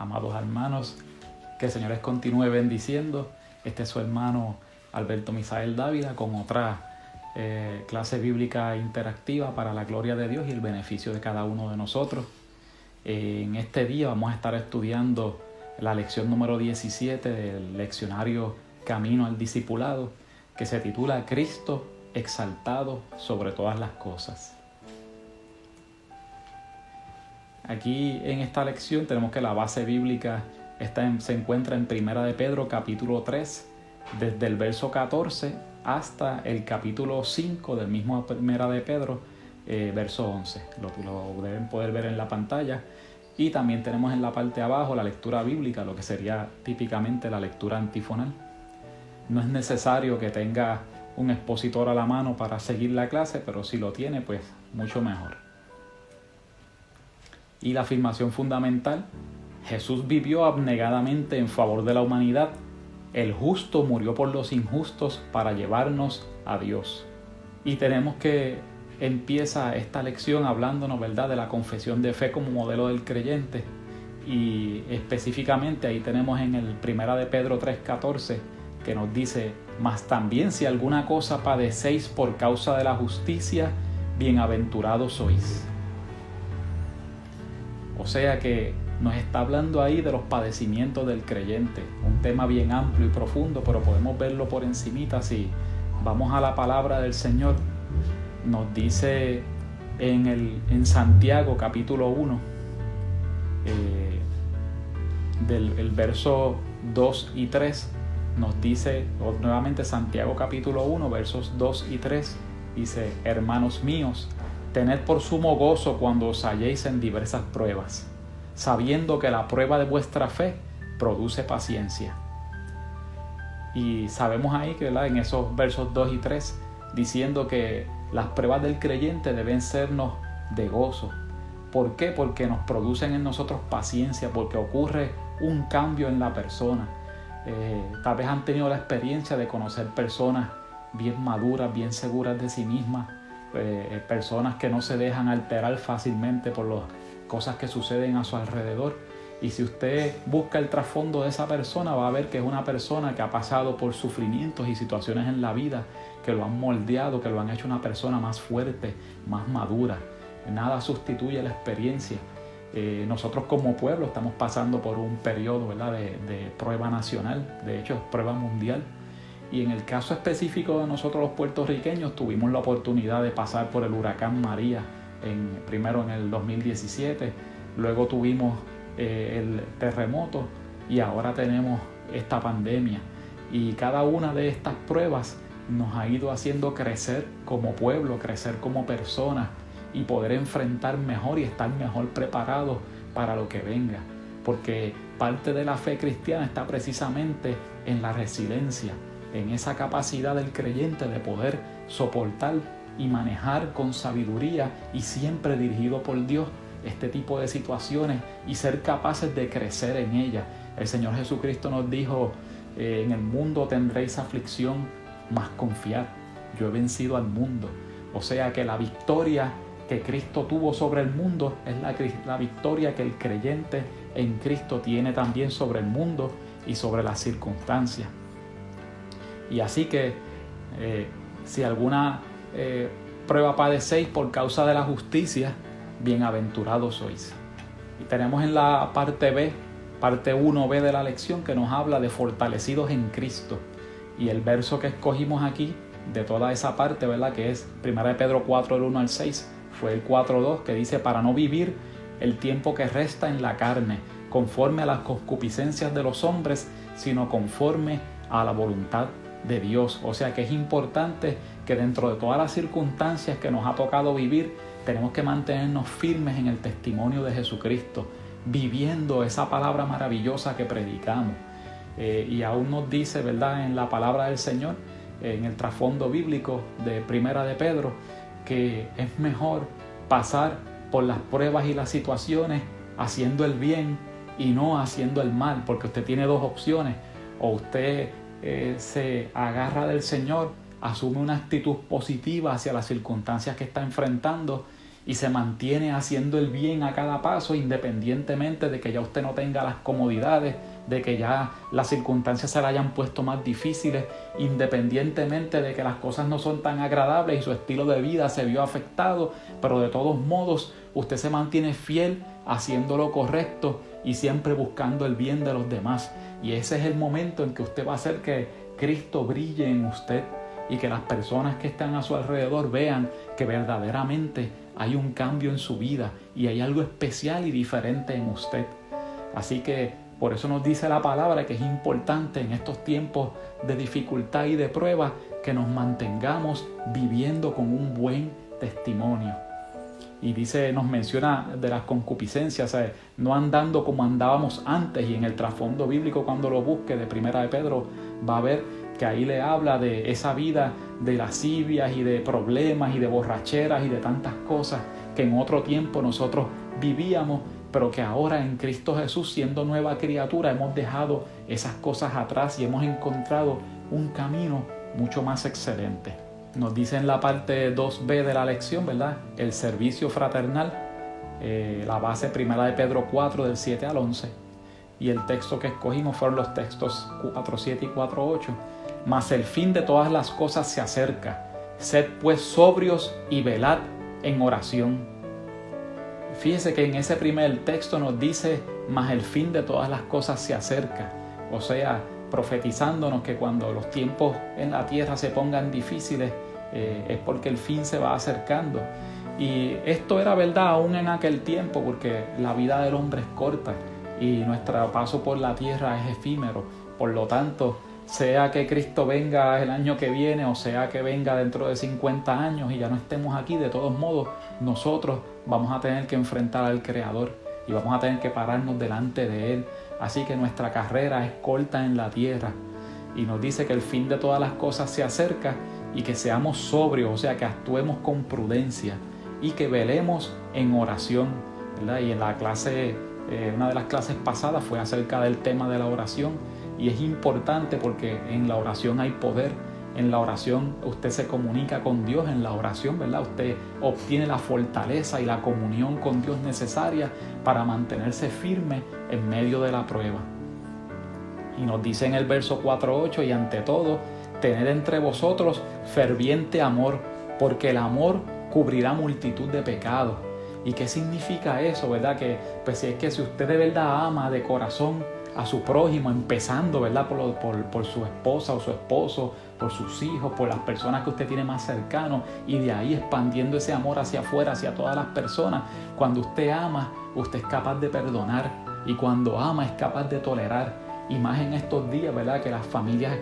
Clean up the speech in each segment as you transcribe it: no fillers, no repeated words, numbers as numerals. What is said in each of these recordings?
Amados hermanos, que el Señor les continúe bendiciendo. Este es su hermano Alberto Misael Dávila con otra clase bíblica interactiva para la gloria de Dios y el beneficio de cada uno de nosotros. En este día vamos a estar estudiando la lección número 17 del leccionario Camino al Discipulado, que se titula Cristo exaltado sobre todas las cosas. Aquí en esta lección tenemos que la base bíblica se encuentra en Primera de Pedro capítulo 3, desde el verso 14 hasta el capítulo 5 del mismo Primera de Pedro, verso 11. Lo deben poder ver en la pantalla. Y también tenemos en la parte de abajo la lectura bíblica, lo que sería típicamente la lectura antifonal. No es necesario que tenga un expositor a la mano para seguir la clase, pero si lo tiene, pues mucho mejor. Y la afirmación fundamental: Jesús vivió abnegadamente en favor de la humanidad. El justo murió por los injustos para llevarnos a Dios. Y tenemos que empieza esta lección hablándonos, ¿verdad?, de la confesión de fe como modelo del creyente. Y específicamente ahí tenemos en el Primera de Pedro 3:14 que nos dice: mas también si alguna cosa padecéis por causa de la justicia, bienaventurados sois. O sea que nos está hablando ahí de los padecimientos del creyente, un tema bien amplio y profundo, pero podemos verlo por encimita si vamos a la palabra del Señor. Nos dice en Santiago capítulo 1, del verso 2 y 3, nos dice, nuevamente Santiago capítulo 1, versos 2 y 3, dice: hermanos míos, tened por sumo gozo cuando os halléis en diversas pruebas, sabiendo que la prueba de vuestra fe produce paciencia. Y sabemos ahí que, ¿verdad?, en esos versos 2 y 3, diciendo que las pruebas del creyente deben sernos de gozo. ¿Por qué? Porque nos producen en nosotros paciencia, porque ocurre un cambio en la persona. Tal vez han tenido la experiencia de conocer personas bien maduras, bien seguras de sí mismas, personas que no se dejan alterar fácilmente por las cosas que suceden a su alrededor. Y si usted busca el trasfondo de esa persona, va a ver que es una persona que ha pasado por sufrimientos y situaciones en la vida que lo han moldeado, que lo han hecho una persona más fuerte, más madura. Nada sustituye la experiencia. Nosotros como pueblo estamos pasando por un periodo, ¿verdad?, de prueba nacional, de hecho es prueba mundial. Y en el caso específico de nosotros los puertorriqueños, tuvimos la oportunidad de pasar por el huracán María, primero en el 2017, luego tuvimos el terremoto y ahora tenemos esta pandemia. Y cada una de estas pruebas nos ha ido haciendo crecer como pueblo, crecer como personas y poder enfrentar mejor y estar mejor preparados para lo que venga. Porque parte de la fe cristiana está precisamente en la resiliencia, en esa capacidad del creyente de poder soportar y manejar con sabiduría y siempre dirigido por Dios este tipo de situaciones y ser capaces de crecer en ellas. El Señor Jesucristo nos dijo: en el mundo tendréis aflicción, mas confiad, yo he vencido al mundo. O sea que la victoria que Cristo tuvo sobre el mundo es la victoria que el creyente en Cristo tiene también sobre el mundo y sobre las circunstancias. Y así que si alguna prueba padecéis por causa de la justicia, bienaventurados sois. Y tenemos en la parte B, parte 1b de la lección, que nos habla de fortalecidos en Cristo. Y el verso que escogimos aquí de toda esa parte, ¿verdad?, que es 1 Pedro 4, del 1 al 6, fue el 4:2, que dice: para no vivir el tiempo que resta en la carne, conforme a las concupiscencias de los hombres, sino conforme a la voluntad de Dios. O sea que es importante que dentro de todas las circunstancias que nos ha tocado vivir, tenemos que mantenernos firmes en el testimonio de Jesucristo, viviendo esa palabra maravillosa que predicamos. Y aún nos dice, ¿verdad?, en la palabra del Señor, en el trasfondo bíblico de Primera de Pedro, que es mejor pasar por las pruebas y las situaciones haciendo el bien y no haciendo el mal, porque usted tiene dos opciones: o usted se agarra del Señor, asume una actitud positiva hacia las circunstancias que está enfrentando y se mantiene haciendo el bien a cada paso, independientemente de que ya usted no tenga las comodidades, de que ya las circunstancias se le hayan puesto más difíciles, independientemente de que las cosas no son tan agradables y su estilo de vida se vio afectado, pero de todos modos usted se mantiene fiel haciendo lo correcto y siempre buscando el bien de los demás. Y ese es el momento en que usted va a hacer que Cristo brille en usted y que las personas que están a su alrededor vean que verdaderamente hay un cambio en su vida y hay algo especial y diferente en usted. Así que por eso nos dice la palabra que es importante en estos tiempos de dificultad y de prueba que nos mantengamos viviendo con un buen testimonio. Y dice, nos menciona de las concupiscencias, no andando como andábamos antes, y en el trasfondo bíblico cuando lo busque de Primera de Pedro va a ver que ahí le habla de esa vida de lascivias y de problemas y de borracheras y de tantas cosas que en otro tiempo nosotros vivíamos, pero que ahora en Cristo Jesús, siendo nueva criatura, hemos dejado esas cosas atrás y hemos encontrado un camino mucho más excelente. Nos dice en la parte 2b de la lección, ¿verdad? El servicio fraternal, la base Primera de Pedro 4 del 7 al 11, y el texto que escogimos fueron los textos 4.7 y 4.8. Mas el fin de todas las cosas se acerca, sed pues sobrios y velad en oración. Fíjese que en ese primer texto nos dice, mas el fin de todas las cosas se acerca, o sea, profetizándonos que cuando los tiempos en la tierra se pongan difíciles, es porque el fin se va acercando. Y esto era verdad aún en aquel tiempo, porque la vida del hombre es corta y nuestro paso por la tierra es efímero. Por lo tanto, sea que Cristo venga el año que viene o sea que venga dentro de 50 años y ya no estemos aquí, de todos modos nosotros vamos a tener que enfrentar al Creador y vamos a tener que pararnos delante de Él. Así que nuestra carrera es corta en la tierra, y nos dice que el fin de todas las cosas se acerca y que seamos sobrios, o sea, que actuemos con prudencia y que velemos en oración, ¿verdad? Y en la clase, una de las clases pasadas fue acerca del tema de la oración, y es importante porque en la oración hay poder. En la oración usted se comunica con Dios, en la oración, ¿verdad? Usted obtiene la fortaleza y la comunión con Dios necesaria para mantenerse firme en medio de la prueba. Y nos dice en el verso 4.8, y ante todo, tened entre vosotros ferviente amor, porque el amor cubrirá multitud de pecados. ¿Y qué significa eso, verdad? Que pues es que si usted de verdad ama de corazón a su prójimo, empezando, ¿verdad? por su esposa o su esposo, por sus hijos, por las personas que usted tiene más cercanos, y de ahí expandiendo ese amor hacia afuera, hacia todas las personas. Cuando usted ama, usted es capaz de perdonar, y cuando ama es capaz de tolerar. Y más en estos días, ¿verdad? Que las familias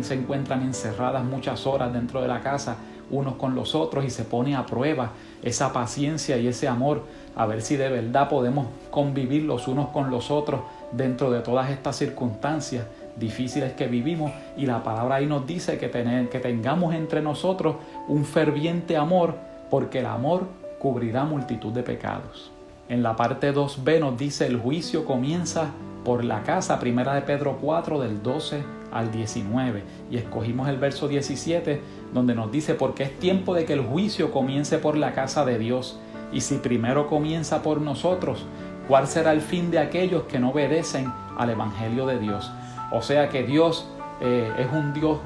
se encuentran encerradas muchas horas dentro de la casa, unos con los otros, y se pone a prueba esa paciencia y ese amor, a ver si de verdad podemos convivir los unos con los otros dentro de todas estas circunstancias difíciles que vivimos. Y la palabra ahí nos dice que tengamos entre nosotros un ferviente amor, porque el amor cubrirá multitud de pecados. En la parte 2b nos dice, el juicio comienza por la casa, Primera de Pedro 4 del 12 al 19, y escogimos el verso 17 donde nos dice, porque es tiempo de que el juicio comience por la casa de Dios, y si primero comienza por nosotros, ¿cuál será el fin de aquellos que no obedecen al Evangelio de Dios? O sea que Dios es un Dios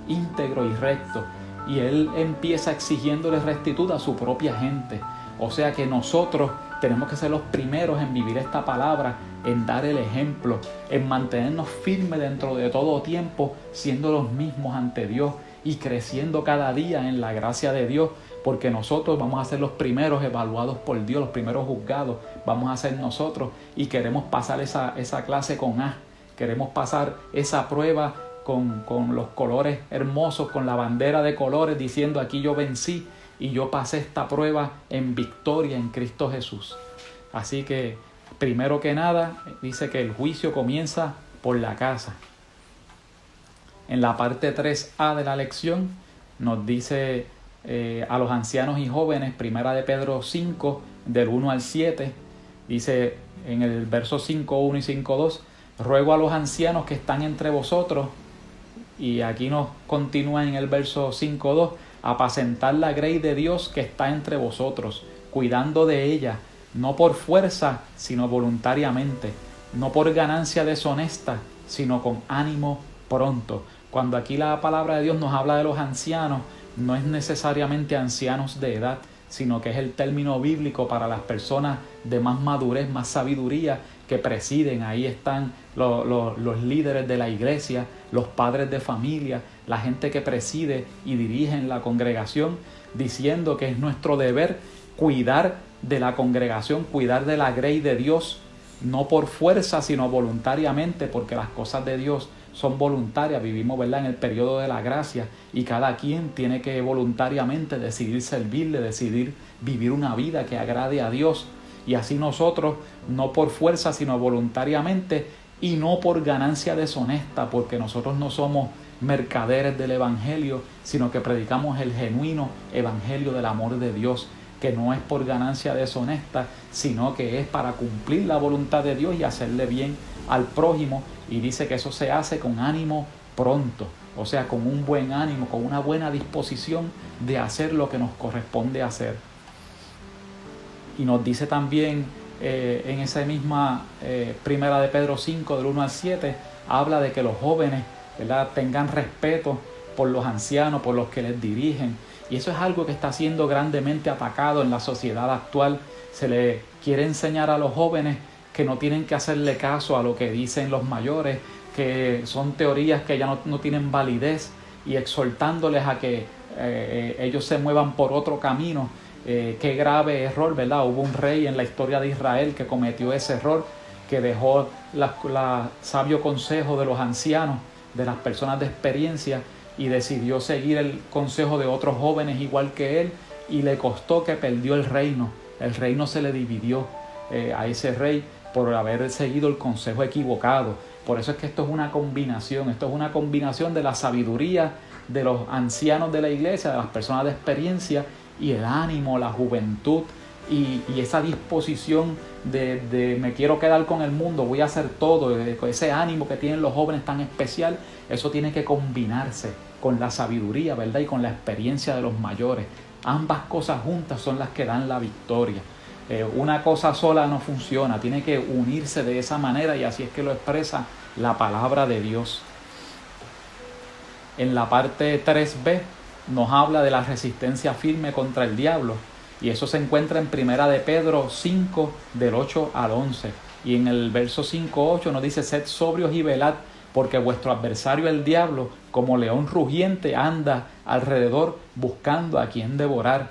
íntegro y recto, y Él empieza exigiéndole rectitud a su propia gente. O sea que nosotros tenemos que ser los primeros en vivir esta palabra, en dar el ejemplo, en mantenernos firmes dentro de todo tiempo, siendo los mismos ante Dios y creciendo cada día en la gracia de Dios, porque nosotros vamos a ser los primeros evaluados por Dios, los primeros juzgados vamos a ser nosotros, y queremos pasar esa clase con A, queremos pasar esa prueba con los colores hermosos, con la bandera de colores, diciendo aquí yo vencí y yo pasé esta prueba en victoria en Cristo Jesús. Así que primero que nada dice que el juicio comienza por la casa. En la parte 3a de la lección nos dice a los ancianos y jóvenes, Primera de Pedro 5 del 1 al 7, dice en el verso 5.1 y 5.2, ruego a los ancianos que están entre vosotros, y aquí nos continúa en el verso 5.2, apacentar la grey de Dios que está entre vosotros, cuidando de ella, no por fuerza, sino voluntariamente, no por ganancia deshonesta, sino con ánimo pronto. Cuando aquí la palabra de Dios nos habla de los ancianos, no es necesariamente ancianos de edad, sino que es el término bíblico para las personas de más madurez, más sabiduría, que presiden. Ahí están los líderes de la iglesia, los padres de familia, la gente que preside y dirige en la congregación, diciendo que es nuestro deber cuidar de la congregación, cuidar de la grey de Dios, no por fuerza, sino voluntariamente, porque las cosas de Dios son voluntarias. Vivimos, ¿verdad?, en el periodo de la gracia, y cada quien tiene que voluntariamente decidir servirle, decidir vivir una vida que agrade a Dios. Y así nosotros, no por fuerza, sino voluntariamente, y no por ganancia deshonesta, porque nosotros no somos mercaderes del evangelio, sino que predicamos el genuino evangelio del amor de Dios, que no es por ganancia deshonesta, sino que es para cumplir la voluntad de Dios y hacerle bien al prójimo. Y dice que eso se hace con ánimo pronto, o sea, con un buen ánimo, con una buena disposición de hacer lo que nos corresponde hacer. Y nos dice también en esa misma primera de Pedro 5, del 1 al 7, habla de que los jóvenes, ¿verdad?, tengan respeto por los ancianos, por los que les dirigen. Y eso es algo que está siendo grandemente atacado en la sociedad actual. Se le quiere enseñar a los jóvenes que no tienen que hacerle caso a lo que dicen los mayores, que son teorías que ya no tienen validez, y exhortándoles a que ellos se muevan por otro camino. Qué grave error, ¿verdad? Hubo un rey en la historia de Israel que cometió ese error, que dejó la sabio consejo de los ancianos, de las personas de experiencia, y decidió seguir el consejo de otros jóvenes igual que él, y le costó que perdió el reino. El reino se le dividió a ese rey por haber seguido el consejo equivocado. Por eso es que esto es una combinación, de la sabiduría de los ancianos de la iglesia, de las personas de experiencia, y el ánimo, la juventud y esa disposición de me quiero quedar con el mundo, voy a hacer todo, ese ánimo que tienen los jóvenes tan especial. Eso tiene que combinarse con la sabiduría, ¿verdad?, y con la experiencia de los mayores. Ambas cosas juntas son las que dan la victoria. Una cosa sola no funciona, tiene que unirse de esa manera, y así es que lo expresa la palabra de Dios. En la parte 3b nos habla de la resistencia firme contra el diablo, y eso se encuentra en primera de Pedro 5, del 8 al 11. Y en el verso 5-8 nos dice: sed sobrios y velad, porque vuestro adversario el diablo, como león rugiente, anda alrededor buscando a quien devorar.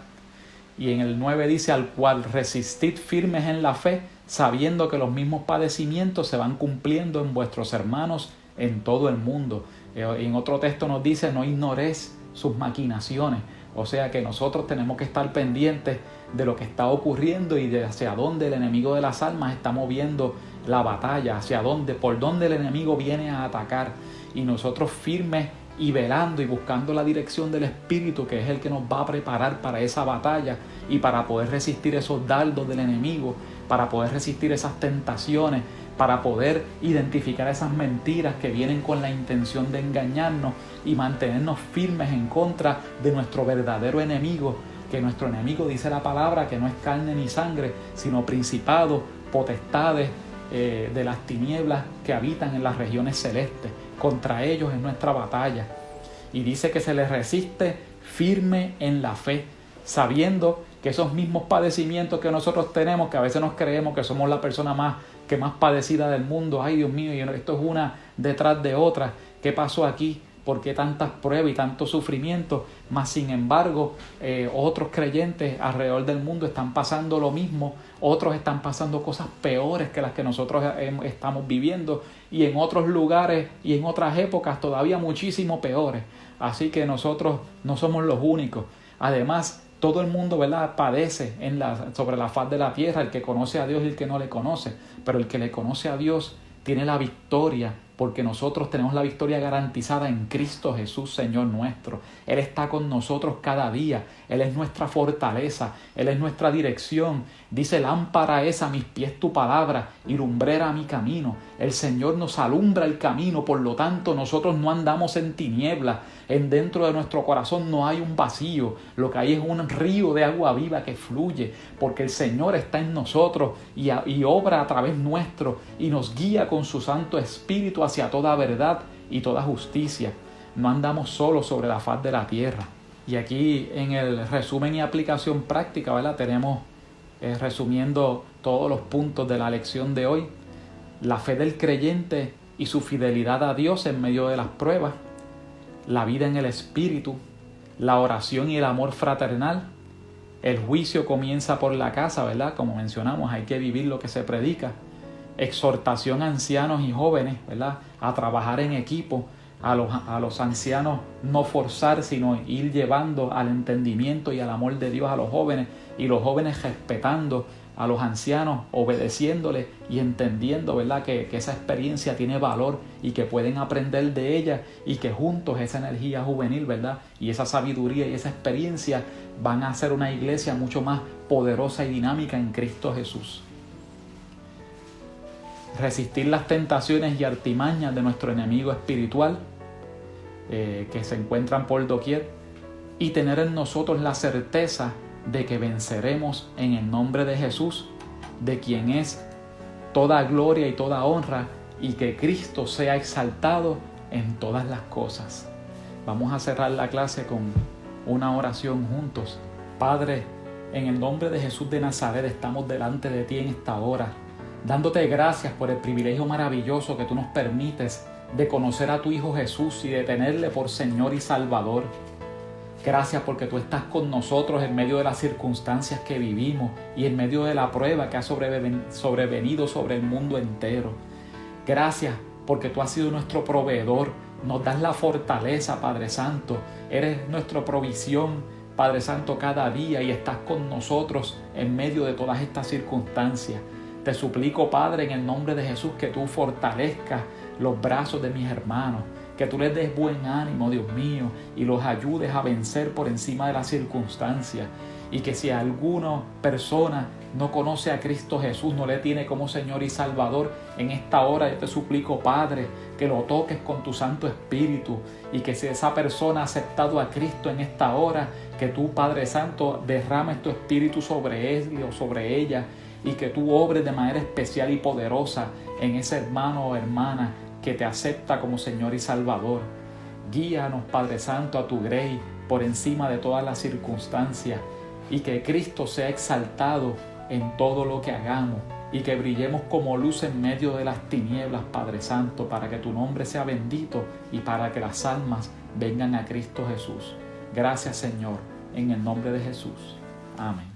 Y en el 9 dice: al cual resistid firmes en la fe, sabiendo que los mismos padecimientos se van cumpliendo en vuestros hermanos en todo el mundo. En otro texto nos dice: no ignoréis sus maquinaciones. O sea que nosotros tenemos que estar pendientes de lo que está ocurriendo y de hacia dónde el enemigo de las almas está moviendo la batalla, por dónde el enemigo viene a atacar. Y nosotros firmes y velando y buscando la dirección del Espíritu, que es el que nos va a preparar para esa batalla y para poder resistir esos dardos del enemigo, para poder resistir esas tentaciones, para poder identificar esas mentiras que vienen con la intención de engañarnos y mantenernos firmes en contra de nuestro verdadero enemigo, que nuestro enemigo, dice la palabra, que no es carne ni sangre, sino principados, potestades de las tinieblas que habitan en las regiones celestes. Contra ellos es nuestra batalla. Y dice que se les resiste firme en la fe, sabiendo que esos mismos padecimientos que nosotros tenemos, que a veces nos creemos que somos la persona más padecida del mundo, ay Dios mío, esto es una detrás de otra, ¿qué pasó aquí? ¿Por qué tantas pruebas y tanto sufrimiento? Mas sin embargo, otros creyentes alrededor del mundo están pasando lo mismo, otros están pasando cosas peores que las que nosotros estamos viviendo, y en otros lugares y en otras épocas todavía muchísimo peores. Así que nosotros no somos los únicos. Además, todo el mundo, ¿verdad?, padece sobre la faz de la tierra, el que conoce a Dios y el que no le conoce. Pero el que le conoce a Dios tiene la victoria, porque nosotros tenemos la victoria garantizada en Cristo Jesús, Señor nuestro. Él está con nosotros cada día, Él es nuestra fortaleza, Él es nuestra dirección. Dice: lámpara es a mis pies tu palabra y lumbrera a mi camino. El Señor nos alumbra el camino, por lo tanto nosotros no andamos en tinieblas. Dentro de nuestro corazón no hay un vacío, lo que hay es un río de agua viva que fluye, porque el Señor está en nosotros y obra a través nuestro y nos guía con su Santo Espíritu hacia toda verdad y toda justicia. No andamos solos sobre la faz de la tierra. Y aquí en el resumen y aplicación práctica, ¿verdad?, tenemos resumiendo todos los puntos de la lección de hoy: la fe del creyente y su fidelidad a Dios en medio de las pruebas, la vida en el Espíritu, la oración y el amor fraternal. El juicio comienza por la casa, ¿verdad? Como mencionamos, hay que vivir lo que se predica. Exhortación a ancianos y jóvenes, ¿verdad?, a trabajar en equipo. A los ancianos no forzar, sino ir llevando al entendimiento y al amor de Dios a los jóvenes, y los jóvenes respetando a los ancianos, obedeciéndoles y entendiendo, ¿verdad?, que esa experiencia tiene valor y que pueden aprender de ella, y que juntos esa energía juvenil, ¿verdad?, y esa sabiduría y esa experiencia van a hacer una iglesia mucho más poderosa y dinámica en Cristo Jesús. Resistir las tentaciones y artimañas de nuestro enemigo espiritual, que se encuentran por doquier, y tener en nosotros la certeza de que venceremos en el nombre de Jesús, de quien es toda gloria y toda honra, y que Cristo sea exaltado en todas las cosas. Vamos a cerrar la clase con una oración juntos. Padre, en el nombre de Jesús de Nazaret estamos delante de ti en esta hora, dándote gracias por el privilegio maravilloso que tú nos permites de conocer a tu Hijo Jesús y de tenerle por Señor y Salvador. Gracias porque tú estás con nosotros en medio de las circunstancias que vivimos y en medio de la prueba que ha sobrevenido sobre el mundo entero. Gracias porque tú has sido nuestro proveedor, nos das la fortaleza, Padre Santo. Eres nuestra provisión, Padre Santo, cada día, y estás con nosotros en medio de todas estas circunstancias. Te suplico, Padre, en el nombre de Jesús, que tú fortalezcas los brazos de mis hermanos, que tú les des buen ánimo, Dios mío, y los ayudes a vencer por encima de las circunstancias. Y que si alguna persona no conoce a Cristo Jesús, no le tiene como Señor y Salvador, en esta hora yo te suplico, Padre, que lo toques con tu Santo Espíritu, y que si esa persona ha aceptado a Cristo en esta hora, que tú, Padre Santo, derrames tu Espíritu sobre él o sobre ella, y que tú obres de manera especial y poderosa en ese hermano o hermana que te acepta como Señor y Salvador. Guíanos, Padre Santo, a tu grey por encima de todas las circunstancias, y que Cristo sea exaltado en todo lo que hagamos, y que brillemos como luz en medio de las tinieblas, Padre Santo, para que tu nombre sea bendito y para que las almas vengan a Cristo Jesús. Gracias, Señor, en el nombre de Jesús. Amén.